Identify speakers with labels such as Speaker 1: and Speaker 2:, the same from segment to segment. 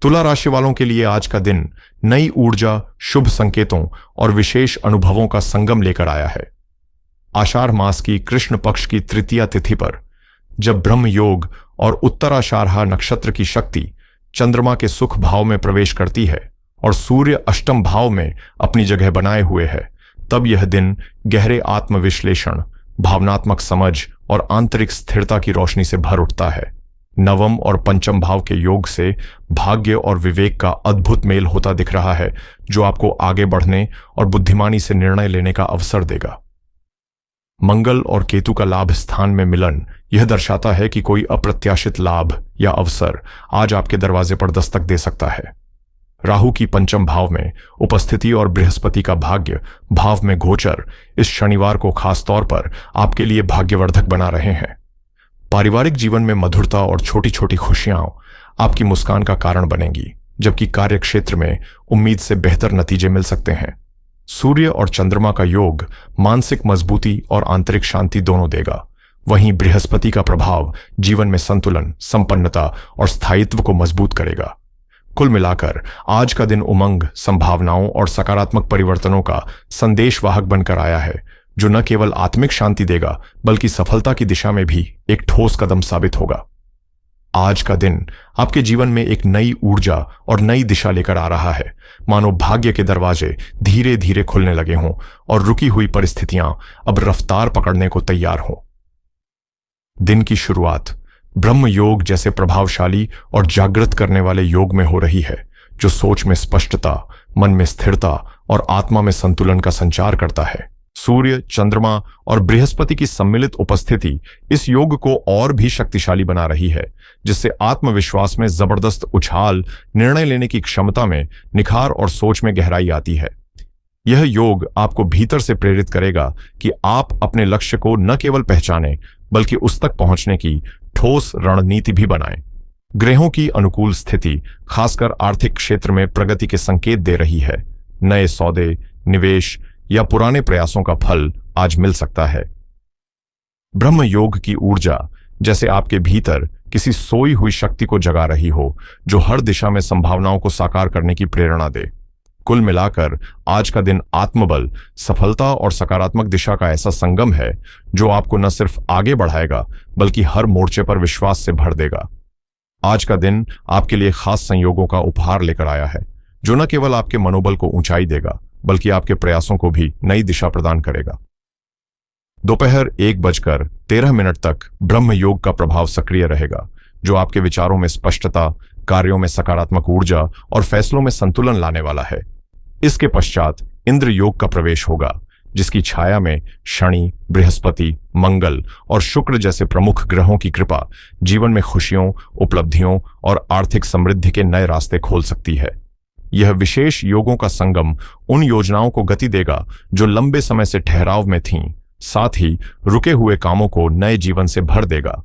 Speaker 1: तुला राशि वालों के लिए आज का दिन नई ऊर्जा, शुभ संकेतों और विशेष अनुभवों का संगम लेकर आया है। आषाढ़ मास की कृष्ण पक्ष की तृतीया तिथि पर जब ब्रह्म योग और उत्तराषाढ़ नक्षत्र की शक्ति चंद्रमा के सुख भाव में प्रवेश करती है और सूर्य अष्टम भाव में अपनी जगह बनाए हुए है, तब यह दिन गहरे आत्मविश्लेषण, भावनात्मक समझ और आंतरिक स्थिरता की रोशनी से भर उठता है। नवम और पंचम भाव के योग से भाग्य और विवेक का अद्भुत मेल होता दिख रहा है, जो आपको आगे बढ़ने और बुद्धिमानी से निर्णय लेने का अवसर देगा। मंगल और केतु का लाभ स्थान में मिलन यह दर्शाता है कि कोई अप्रत्याशित लाभ या अवसर आज आपके दरवाजे पर दस्तक दे सकता है। राहु की पंचम भाव में उपस्थिति और बृहस्पति का भाग्य भाव में गोचर इस शनिवार को खास तौर पर आपके लिए भाग्यवर्धक बना रहे हैं। पारिवारिक जीवन में मधुरता और छोटी छोटी खुशियां आपकी मुस्कान का कारण बनेंगी, जबकि कार्य क्षेत्र में उम्मीद से बेहतर नतीजे मिल सकते हैं। सूर्य और चंद्रमा का योग मानसिक मजबूती और आंतरिक शांति दोनों देगा। वहीं बृहस्पति का प्रभाव जीवन में संतुलन, संपन्नता और स्थायित्व को मजबूत करेगा। कुल मिलाकर आज का दिन उमंग, संभावनाओं और सकारात्मक परिवर्तनों का संदेशवाहक बनकर आया है, जो न केवल आत्मिक शांति देगा बल्कि सफलता की दिशा में भी एक ठोस कदम साबित होगा। आज का दिन आपके जीवन में एक नई ऊर्जा और नई दिशा लेकर आ रहा है, मानो भाग्य के दरवाजे धीरे धीरे खुलने लगे हों और रुकी हुई परिस्थितियां अब रफ्तार पकड़ने को तैयार हों। दिन की शुरुआत ब्रह्म योग जैसे प्रभावशाली और जागृत करने वाले योग में हो रही है, जो सोच में स्पष्टता, मन में स्थिरता और आत्मा में संतुलन का संचार करता है। सूर्य, चंद्रमा और बृहस्पति की सम्मिलित उपस्थिति इस योग को और भी शक्तिशाली बना रही है, जिससे आत्मविश्वास में जबरदस्त उछाल, निर्णय लेने की क्षमता में निखार और सोच में गहराई आती है। यह योग आपको भीतर से प्रेरित करेगा कि आप अपने लक्ष्य को न केवल पहचानें बल्कि उस तक पहुंचने की ठोस रणनीति भी बनाएं। ग्रहों की अनुकूल स्थिति खासकर आर्थिक क्षेत्र में प्रगति के संकेत दे रही है। नए सौदे, निवेश या पुराने प्रयासों का फल आज मिल सकता है। ब्रह्म योग की ऊर्जा जैसे आपके भीतर किसी सोई हुई शक्ति को जगा रही हो, जो हर दिशा में संभावनाओं को साकार करने की प्रेरणा दे। कुल मिलाकर आज का दिन आत्मबल, सफलता और सकारात्मक दिशा का ऐसा संगम है, जो आपको न सिर्फ आगे बढ़ाएगा बल्कि हर मोर्चे पर विश्वास से भर देगा। आज का दिन आपके लिए खास संयोगों का उपहार लेकर आया है, जो न केवल आपके मनोबल को ऊंचाई देगा बल्कि आपके प्रयासों को भी नई दिशा प्रदान करेगा। दोपहर 1:13 तक ब्रह्म योग का प्रभाव सक्रिय रहेगा, जो आपके विचारों में स्पष्टता, कार्यों में सकारात्मक ऊर्जा और फैसलों में संतुलन लाने वाला है। इसके पश्चात इंद्र योग का प्रवेश होगा, जिसकी छाया में शनि, बृहस्पति, मंगल और शुक्र जैसे प्रमुख ग्रहों की कृपा जीवन में खुशियों, उपलब्धियों और आर्थिक समृद्धि के नए रास्ते खोल सकती है। यह विशेष योगों का संगम उन योजनाओं को गति देगा जो लंबे समय से ठहराव में थीं, साथ ही रुके हुए कामों को नए जीवन से भर देगा।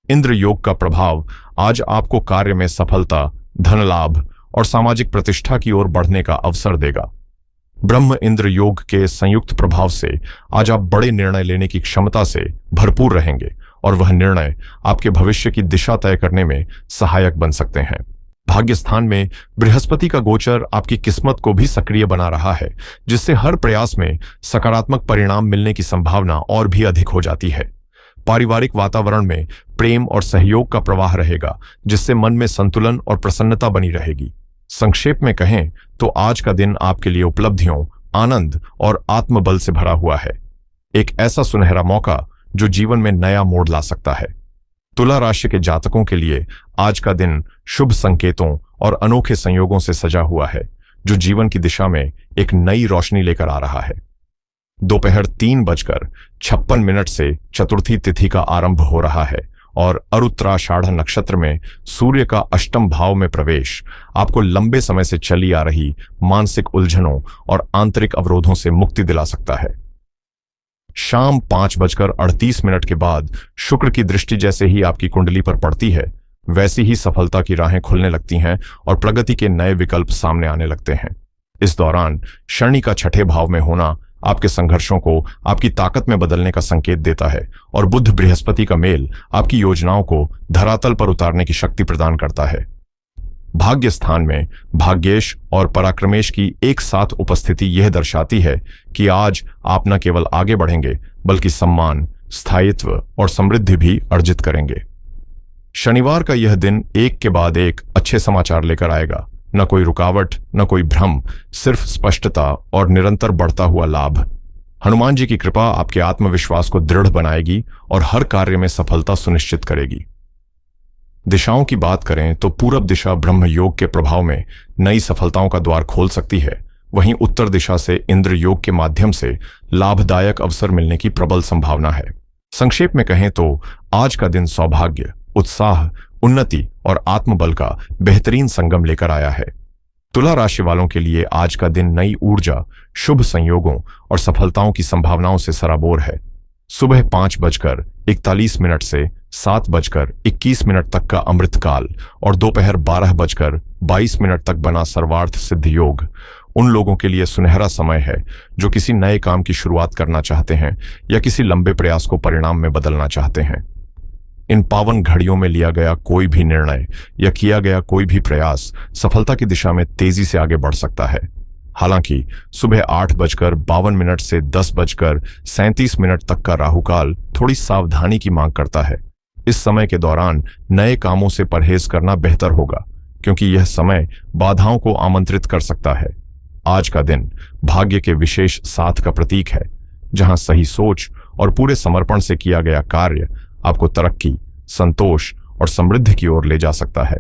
Speaker 1: इंद्र योग का प्रभाव आज आपको कार्य में सफलता, धन लाभ और सामाजिक प्रतिष्ठा की ओर बढ़ने का अवसर देगा। ब्रह्म इंद्र योग के संयुक्त प्रभाव से आज आप बड़े निर्णय लेने की क्षमता से भरपूर रहेंगे और वह निर्णय आपके भविष्य की दिशा तय करने में सहायक बन सकते हैं। भाग्य स्थान में बृहस्पति का गोचर आपकी किस्मत को भी सक्रिय बना रहा है, जिससे हर प्रयास में सकारात्मक परिणाम मिलने की संभावना और भी अधिक हो जाती है। पारिवारिक वातावरण में प्रेम और सहयोग का प्रवाह रहेगा, जिससे मन में संतुलन और प्रसन्नता बनी रहेगी। संक्षेप में कहें तो आज का दिन आपके लिए उपलब्धियों, आनंद और आत्मबल से भरा हुआ है। एक ऐसा सुनहरा मौका जो जीवन में नया मोड़ ला सकता है। तुला राशि के जातकों के लिए आज का दिन शुभ संकेतों और अनोखे संयोगों से सजा हुआ है, जो जीवन की दिशा में एक नई रोशनी लेकर आ रहा है। दोपहर 3:56 से चतुर्थी तिथि का आरंभ हो रहा है और उत्तराषाढ़ नक्षत्र में सूर्य का अष्टम भाव में प्रवेश आपको लंबे समय से चली आ रही मानसिक उलझनों और आंतरिक अवरोधों से मुक्ति दिला सकता है। शाम 5:38 के बाद शुक्र की दृष्टि जैसे ही आपकी कुंडली पर पड़ती है, वैसी ही सफलता की राहें खुलने लगती हैं और प्रगति के नए विकल्प सामने आने लगते हैं। इस दौरान शनि का छठे भाव में होना आपके संघर्षों को आपकी ताकत में बदलने का संकेत देता है और बुध बृहस्पति का मेल आपकी योजनाओं को धरातल पर उतारने की शक्ति प्रदान करता है। भाग्य स्थान में भाग्येश और पराक्रमेश की एक साथ उपस्थिति यह दर्शाती है कि आज आप न केवल आगे बढ़ेंगे बल्कि सम्मान, स्थायित्व और समृद्धि भी अर्जित करेंगे। शनिवार का यह दिन एक के बाद एक अच्छे समाचार लेकर आएगा। न कोई रुकावट, न कोई भ्रम, सिर्फ स्पष्टता और निरंतर बढ़ता हुआ लाभ। हनुमान जी की कृपा आपके आत्मविश्वास को दृढ़ बनाएगी और हर कार्य में सफलता सुनिश्चित करेगी। दिशाओं की बात करें तो पूरब दिशा ब्रह्म योग के प्रभाव में नई सफलताओं का द्वार खोल सकती है। वहीं उत्तर दिशा से इंद्र योग के माध्यम से लाभदायक अवसर मिलने की प्रबल संभावना है। संक्षेप में कहें तो आज का दिन सौभाग्य, उत्साह, उन्नति और आत्मबल का बेहतरीन संगम लेकर आया है। तुला राशि वालों के लिए आज का दिन नई ऊर्जा, शुभ संयोगों और सफलताओं की संभावनाओं से सराबोर है। सुबह 5:41 से 7:21 तक का अमृतकाल और दोपहर 12:22 तक बना सर्वार्थ सिद्ध योग उन लोगों के लिए सुनहरा समय है जो किसी नए काम की शुरुआत करना चाहते हैं या किसी लंबे प्रयास को परिणाम में बदलना चाहते हैं। इन पावन घड़ियों में लिया गया कोई भी निर्णय या किया गया कोई भी प्रयास सफलता की दिशा में तेजी से आगे बढ़ सकता है। हालांकि सुबह 8:52 से 10:37 तक का राहुकाल थोड़ी सावधानी की मांग करता है। इस समय के दौरान नए कामों से परहेज करना बेहतर होगा क्योंकि यह समय बाधाओं को आमंत्रित कर सकता है। आज का दिन भाग्य के विशेष साथ का प्रतीक है, जहां सही सोच और पूरे समर्पण से किया गया कार्य आपको तरक्की, संतोष और समृद्धि की ओर ले जा सकता है।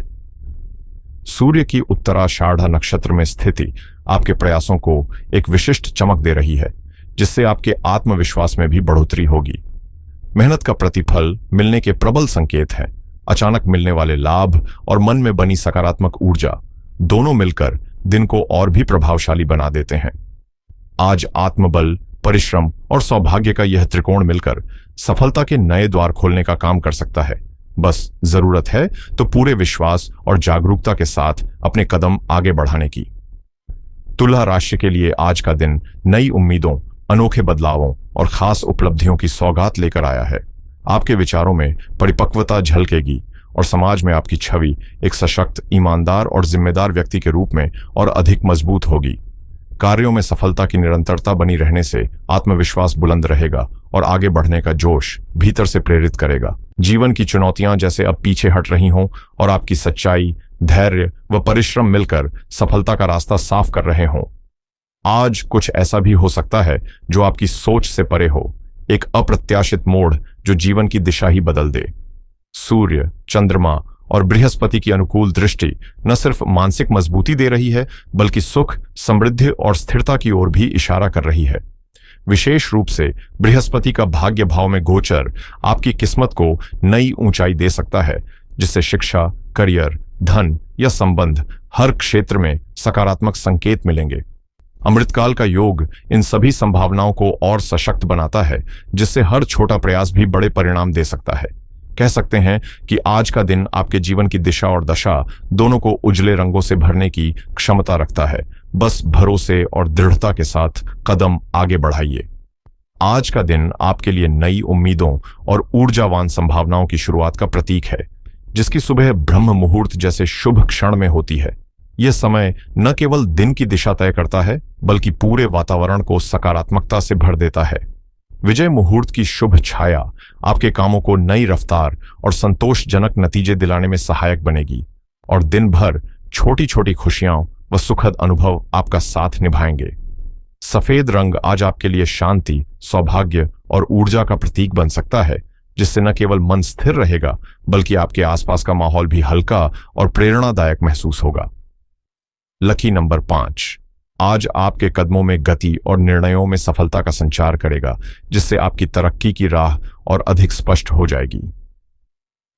Speaker 1: सूर्य की उत्तराषाढ़ नक्षत्र में स्थिति आपके प्रयासों को एक विशिष्ट चमक दे रही है, जिससे आपके आत्मविश्वास में भी बढ़ोतरी होगी। मेहनत का प्रतिफल मिलने के प्रबल संकेत हैं। अचानक मिलने वाले लाभ और मन में बनी सकारात्मक ऊर्जा दोनों मिलकर दिन को और भी प्रभावशाली बना देते हैं। आज आत्मबल, परिश्रम और सौभाग्य का यह त्रिकोण मिलकर सफलता के नए द्वार खोलने का काम कर सकता है। बस जरूरत है तो पूरे विश्वास और जागरूकता के साथ अपने कदम आगे बढ़ाने की। तुला राशि के लिए आज का दिन नई उम्मीदों, अनोखे बदलावों और खास उपलब्धियों की सौगात लेकर आया है। आपके विचारों में परिपक्वता झलकेगी और समाज में आपकी छवि एक सशक्त, ईमानदार और जिम्मेदार व्यक्ति के रूप में और अधिक मजबूत होगी। कार्यों में सफलता की निरंतरता बनी रहने से आत्मविश्वास बुलंद रहेगा और आगे बढ़ने का जोश भीतर से प्रेरित करेगा। जीवन की चुनौतियां जैसे अब पीछे हट रही हों और आपकी सच्चाई, धैर्य व परिश्रम मिलकर सफलता का रास्ता साफ कर रहे हों। आज कुछ ऐसा भी हो सकता है जो आपकी सोच से परे हो, एक अप्रत्याशित मोड़ जो जीवन की दिशा ही बदल दे। सूर्य, चंद्रमा और बृहस्पति की अनुकूल दृष्टि न सिर्फ मानसिक मजबूती दे रही है बल्कि सुख, समृद्धि और स्थिरता की ओर भी इशारा कर रही है। विशेष रूप से बृहस्पति का भाग्य भाव में गोचर आपकी किस्मत को नई ऊंचाई दे सकता है, जिससे शिक्षा, करियर, धन या संबंध हर क्षेत्र में सकारात्मक संकेत मिलेंगे। अमृतकाल का योग इन सभी संभावनाओं को और सशक्त बनाता है, जिससे हर छोटा प्रयास भी बड़े परिणाम दे सकता है। कह सकते हैं कि आज का दिन आपके जीवन की दिशा और दशा दोनों को उजले रंगों से भरने की क्षमता रखता है। बस भरोसे और दृढ़ता के साथ कदम आगे बढ़ाइए। आज का दिन आपके लिए नई उम्मीदों और ऊर्जावान संभावनाओं की शुरुआत का प्रतीक है, जिसकी सुबह ब्रह्म मुहूर्त जैसे शुभ क्षण में होती है। यह समय न केवल दिन की दिशा तय करता है बल्कि पूरे वातावरण को सकारात्मकता से भर देता है। विजय मुहूर्त की शुभ छाया आपके कामों को नई रफ्तार और संतोषजनक नतीजे दिलाने में सहायक बनेगी और दिन भर छोटी छोटी खुशियां व सुखद अनुभव आपका साथ निभाएंगे। सफेद रंग आज आपके लिए शांति, सौभाग्य और ऊर्जा का प्रतीक बन सकता है, जिससे न केवल मन स्थिर रहेगा बल्कि आपके आसपास का माहौल भी हल्का और प्रेरणादायक महसूस होगा। लकी नंबर 5 आज आपके कदमों में गति और निर्णयों में सफलता का संचार करेगा, जिससे आपकी तरक्की की राह और अधिक स्पष्ट हो जाएगी।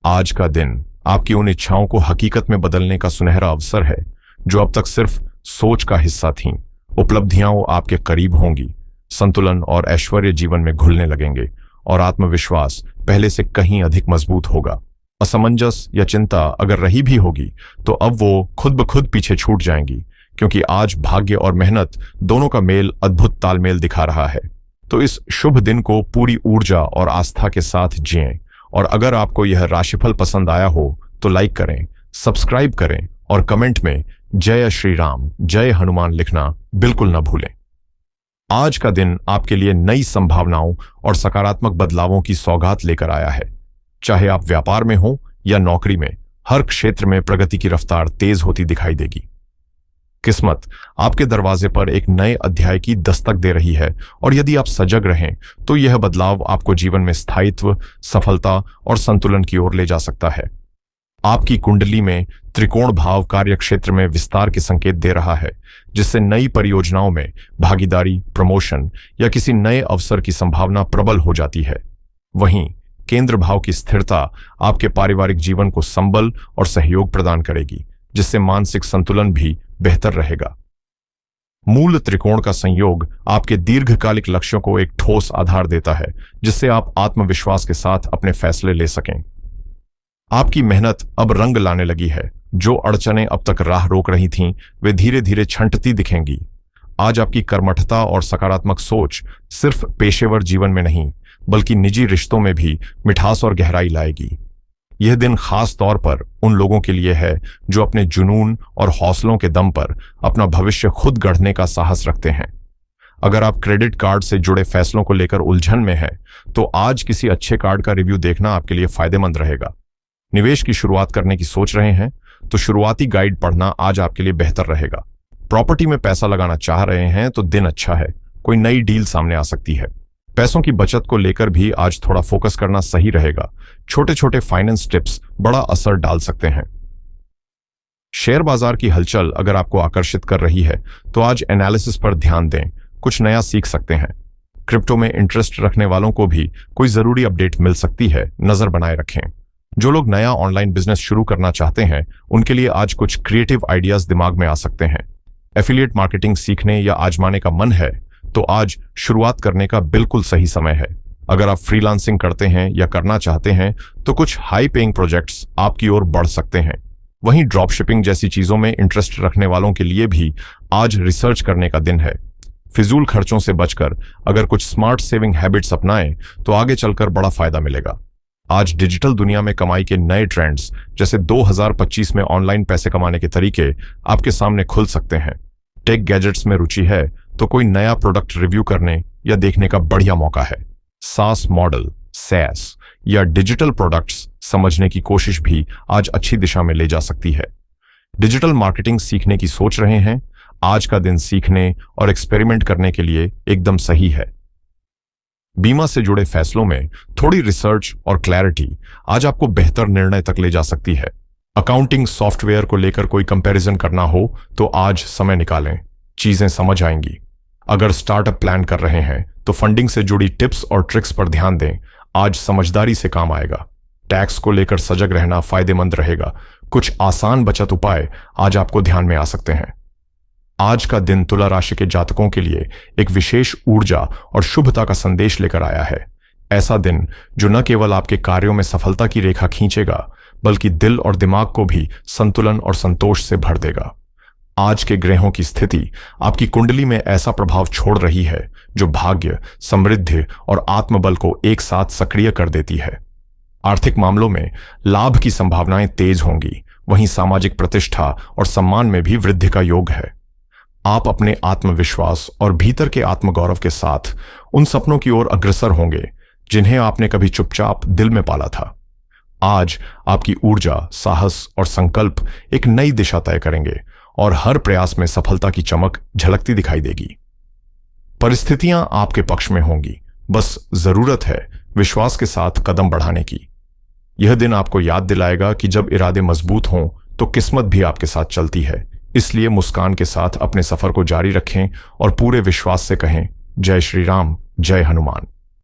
Speaker 1: आज का दिन आपकी उन इच्छाओं को हकीकत में बदलने का सुनहरा अवसर है जो अब तक सिर्फ सोच का हिस्सा थीं। उपलब्धियां आपके करीब होंगी, संतुलन और ऐश्वर्य जीवन में घुलने लगेंगे और आत्मविश्वास पहले से कहीं अधिक मजबूत होगा। असमंजस या चिंता अगर रही भी होगी तो अब वो खुद ब खुद पीछे छूट जाएंगी, क्योंकि आज भाग्य और मेहनत दोनों का मेल अद्भुत तालमेल दिखा रहा है। तो इस शुभ दिन को पूरी ऊर्जा और आस्था के साथ जिएं। और अगर आपको यह राशिफल पसंद आया हो तो लाइक करें, सब्सक्राइब करें और कमेंट में जय श्री राम, जय हनुमान लिखना बिल्कुल न भूलें। आज का दिन आपके लिए नई संभावनाओं और सकारात्मक बदलावों की सौगात लेकर आया है। चाहे आप व्यापार में हो या नौकरी में, हर क्षेत्र में प्रगति की रफ्तार तेज होती दिखाई देगी। किस्मत आपके दरवाजे पर एक नए अध्याय की दस्तक दे रही है और यदि आप सजग रहें तो यह बदलाव आपको जीवन में स्थायित्व, सफलता और संतुलन की ओर ले जा सकता है। आपकी कुंडली में त्रिकोण भाव कार्य क्षेत्र में विस्तार के संकेत दे रहा है, जिससे नई परियोजनाओं में भागीदारी, प्रमोशन या किसी नए अवसर की संभावना प्रबल हो जाती है। वहीं केंद्र भाव की स्थिरता आपके पारिवारिक जीवन को संबल और सहयोग प्रदान करेगी, जिससे मानसिक संतुलन भी बेहतर रहेगा। मूल त्रिकोण का संयोग आपके दीर्घकालिक लक्ष्यों को एक ठोस आधार देता है, जिससे आप आत्मविश्वास के साथ अपने फैसले ले सकें। आपकी मेहनत अब रंग लाने लगी है। जो अड़चनें अब तक राह रोक रही थीं, वे धीरे धीरे छंटती दिखेंगी। आज आपकी कर्मठता और सकारात्मक सोच सिर्फ पेशेवर जीवन में नहीं, बल्कि निजी रिश्तों में भी मिठास और गहराई लाएगी। यह दिन खास तौर पर उन लोगों के लिए है जो अपने जुनून और हौसलों के दम पर अपना भविष्य खुद गढ़ने का साहस रखते हैं। अगर आप क्रेडिट कार्ड से जुड़े फैसलों को लेकर उलझन में हैं, तो आज किसी अच्छे कार्ड का रिव्यू देखना आपके लिए फायदेमंद रहेगा। निवेश की शुरुआत करने की सोच रहे हैं तो शुरुआती गाइड पढ़ना आज आपके लिए बेहतर रहेगा। प्रॉपर्टी में पैसा लगाना चाह रहे हैं तो दिन अच्छा है, कोई नई डील सामने आ सकती है। पैसों की बचत को लेकर भी आज थोड़ा फोकस करना सही रहेगा। छोटे छोटे फाइनेंस टिप्स बड़ा असर डाल सकते हैं। शेयर बाजार की हलचल अगर आपको आकर्षित कर रही है तो आज एनालिसिस पर ध्यान दें, कुछ नया सीख सकते हैं। क्रिप्टो में इंटरेस्ट रखने वालों को भी कोई जरूरी अपडेट मिल सकती है, नजर बनाए रखें। जो लोग नया ऑनलाइन बिजनेस शुरू करना चाहते हैं, उनके लिए आज कुछ क्रिएटिव आइडियाज दिमाग में आ सकते हैं। एफिलिएट मार्केटिंग सीखने या आजमाने का मन है तो आज शुरुआत करने का बिल्कुल सही समय है। अगर आप फ्रीलांसिंग करते हैं या करना चाहते हैं तो कुछ हाई पेइंग प्रोजेक्ट्स आपकी ओर बढ़ सकते हैं। वहीं ड्रॉप शिपिंग जैसी चीजों में इंटरेस्ट रखने वालों के लिए भी आज रिसर्च करने का दिन है। फिजूल खर्चों से बचकर अगर कुछ स्मार्ट सेविंग हैबिट्स अपनाएं तो आगे चलकर बड़ा फायदा मिलेगा। आज डिजिटल दुनिया में कमाई के नए ट्रेंड्स जैसे 2025 में ऑनलाइन पैसे कमाने के तरीके आपके सामने खुल सकते हैं। टेक गैजेट्स में रुचि है तो कोई नया प्रोडक्ट रिव्यू करने या देखने का बढ़िया मौका है। सास मॉडल, सैस या डिजिटल प्रोडक्ट्स समझने की कोशिश भी आज अच्छी दिशा में ले जा सकती है। डिजिटल मार्केटिंग सीखने की सोच रहे हैं, आज का दिन सीखने और एक्सपेरिमेंट करने के लिए एकदम सही है। बीमा से जुड़े फैसलों में थोड़ी रिसर्च और क्लैरिटी आज आपको बेहतर निर्णय तक ले जा सकती है। अकाउंटिंग सॉफ्टवेयर को लेकर कोई कंपैरिजन करना हो तो आज समय निकालें, चीजें समझ आएंगी। अगर स्टार्टअप प्लान कर रहे हैं तो फंडिंग से जुड़ी टिप्स और ट्रिक्स पर ध्यान दें, आज समझदारी से काम आएगा। टैक्स को लेकर सजग रहना फायदेमंद रहेगा। कुछ आसान बचत उपाय आज आपको ध्यान में आ सकते हैं। आज का दिन तुला राशि के जातकों के लिए एक विशेष ऊर्जा और शुभता का संदेश लेकर आया है। ऐसा दिन जो न केवल आपके कार्यों में सफलता की रेखा खींचेगा, बल्कि दिल और दिमाग को भी संतुलन और संतोष से भर देगा। आज के ग्रहों की स्थिति आपकी कुंडली में ऐसा प्रभाव छोड़ रही है जो भाग्य, समृद्धि और आत्मबल को एक साथ सक्रिय कर देती है। आर्थिक मामलों में लाभ की संभावनाएं तेज होंगी, वहीं सामाजिक प्रतिष्ठा और सम्मान में भी वृद्धि का योग है। आप अपने आत्मविश्वास और भीतर के आत्मगौरव के साथ उन सपनों की ओर अग्रसर होंगे जिन्हें आपने कभी चुपचाप दिल में पाला था। आज आपकी ऊर्जा, साहस और संकल्प एक नई दिशा तय करेंगे और हर प्रयास में सफलता की चमक झलकती दिखाई देगी। परिस्थितियां आपके पक्ष में होंगी, बस जरूरत है विश्वास के साथ कदम बढ़ाने की। यह दिन आपको याद दिलाएगा कि जब इरादे मजबूत हों तो किस्मत भी आपके साथ चलती है। इसलिए मुस्कान के साथ अपने सफर को जारी रखें और पूरे विश्वास से कहें, जय श्री राम, जय हनुमान।